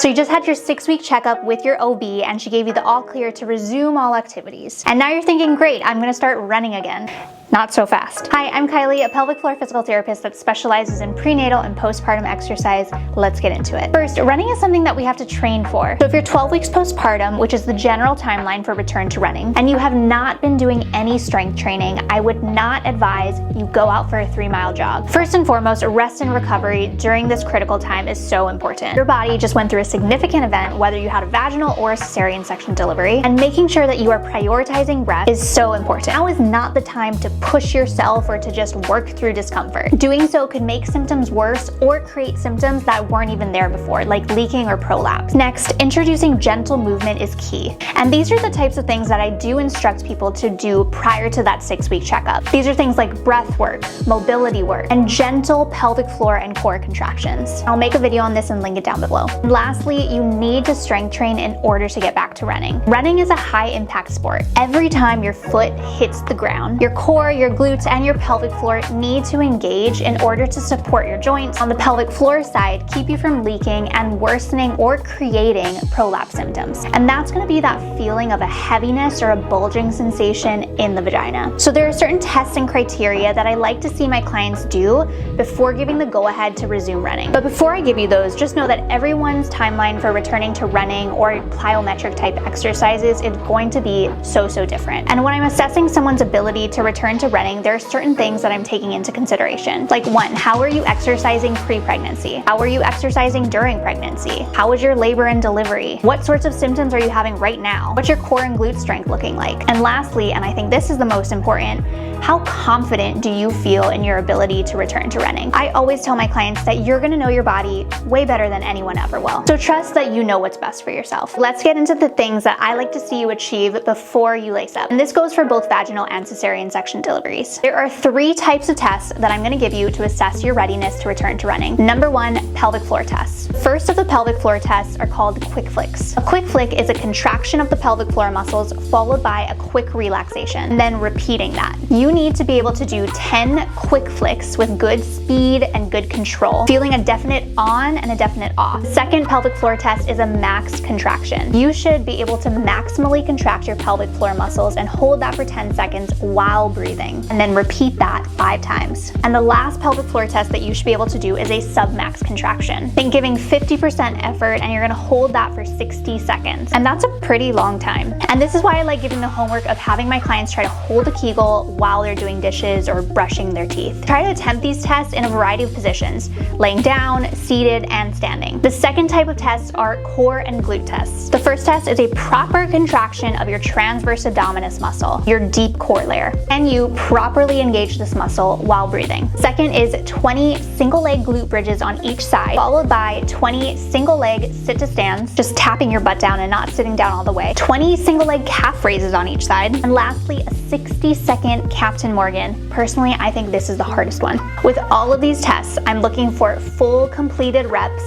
So you just had your 6-week checkup with your OB and she gave you the all clear to resume all activities. And now you're thinking, great, I'm gonna start running again. Not so fast. Hi, I'm Kylie, a pelvic floor physical therapist that specializes in prenatal and postpartum exercise. Let's get into it. First, running is something that we have to train for. So if you're 12 weeks postpartum, which is the general timeline for return to running, and you have not been doing any strength training, I would not advise you go out for a 3-mile jog. First and foremost, rest and recovery during this critical time is so important. Your body just went through a significant event, whether you had a vaginal or a cesarean section delivery, and making sure that you are prioritizing rest is so important. Now is not the time to push yourself or to just work through discomfort. Doing so could make symptoms worse or create symptoms that weren't even there before, like leaking or prolapse. Next, introducing gentle movement is key. And these are the types of things that I do instruct people to do prior to that 6-week checkup. These are things like breath work, mobility work, and gentle pelvic floor and core contractions. I'll make a video on this and link it down below. And lastly, you need to strength train in order to get back to running. Running is a high impact sport. Every time your foot hits the ground, your core, your glutes, and your pelvic floor need to engage in order to support your joints. On the pelvic floor side, keep you from leaking and worsening or creating prolapse symptoms. And that's going to be that feeling of a heaviness or a bulging sensation in the vagina. So there are certain tests and criteria that I like to see my clients do before giving the go-ahead to resume running. But before I give you those, just know that everyone's timeline for returning to running or plyometric type exercises is going to be so different. And when I'm assessing someone's ability to return to running, there are certain things that I'm taking into consideration. Like 1, how are you exercising pre-pregnancy? How are you exercising during pregnancy? How was your labor and delivery? What sorts of symptoms are you having right now? What's your core and glute strength looking like? And lastly, and I think this is the most important, how confident do you feel in your ability to return to running? I always tell my clients that you're gonna know your body way better than anyone ever will. So trust that you know what's best for yourself. Let's get into the things that I like to see you achieve before you lace up. And this goes for both vaginal and cesarean section deliveries. There are 3 types of tests that I'm gonna give you to assess your readiness to return to running. Number 1, pelvic floor tests. First of the pelvic floor tests are called quick flicks. A quick flick is a contraction of the pelvic floor muscles followed by a quick relaxation, and then repeating that. You need to be able to do 10 quick flicks with good speed and good control, feeling a definite on and a definite off. The second pelvic floor test is a max contraction. You should be able to maximally contract your pelvic floor muscles and hold that for 10 seconds while breathing, and then repeat that 5 times. And the last pelvic floor test that you should be able to do is a sub-max contraction. Think giving 50% effort and you're gonna hold that for 60 seconds. And that's a pretty long time. And this is why I like giving the homework of having my clients try to hold a Kegel while they're doing dishes or brushing their teeth. Try to attempt these tests in a variety of positions, laying down, seated, and standing. The second type of tests are core and glute tests. The first test is a proper contraction of your transverse abdominis muscle, your deep core layer. And you properly engage this muscle while breathing. Second is 20 single leg glute bridges on each side, followed by 20 single leg sit to stands, just tapping your butt down and not sitting down all the way, 20 single leg calf raises on each side, and lastly, a 60-second Captain Morgan. Personally, I think this is the hardest one. With all of these tests, I'm looking for full completed reps,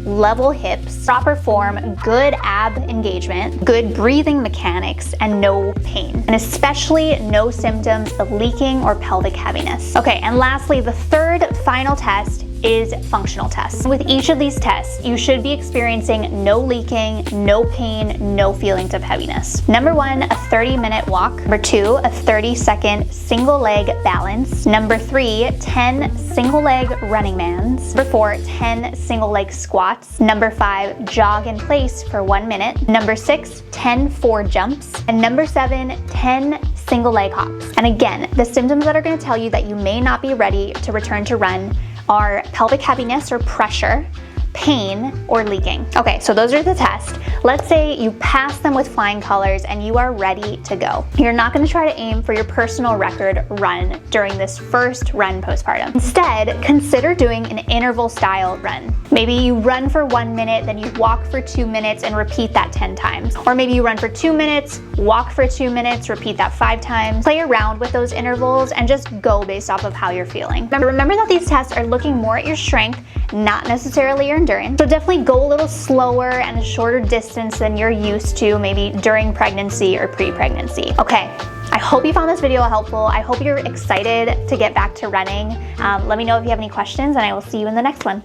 level hips, proper form, good ab engagement, good breathing mechanics, and no pain. And especially no symptoms of leaking or pelvic heaviness. Okay, and lastly, the third final test is functional tests. With each of these tests, you should be experiencing no leaking, no pain, no feelings of heaviness. Number 1, a 30-minute walk. Number 2, a 30-second single leg balance. Number 3, 10 single leg running mans. Number 4, 10 single leg squats. Number 5, jog in place for 1 minute. Number 6, 10 4 jumps. And number 7, 10 single leg hops. And again, the symptoms that are going to tell you that you may not be ready to return to run are pelvic heaviness or pressure, pain, or leaking. Okay, so those are the tests. Let's say you pass them with flying colors and you are ready to go. You're not going to try to aim for your personal record run during this first run postpartum. Instead, consider doing an interval style run. Maybe you run for 1 minute, then you walk for 2 minutes and repeat that 10 times. Or maybe you run for 2 minutes, walk for 2 minutes, repeat that 5 times. Play around with those intervals and just go based off of how you're feeling. Remember that these tests are looking more at your strength, not necessarily your endurance. So definitely go a little slower and a shorter distance than you're used to maybe during pregnancy or pre-pregnancy. Okay, I hope you found this video helpful. I hope you're excited to get back to running. Let me know if you have any questions and I will see you in the next one.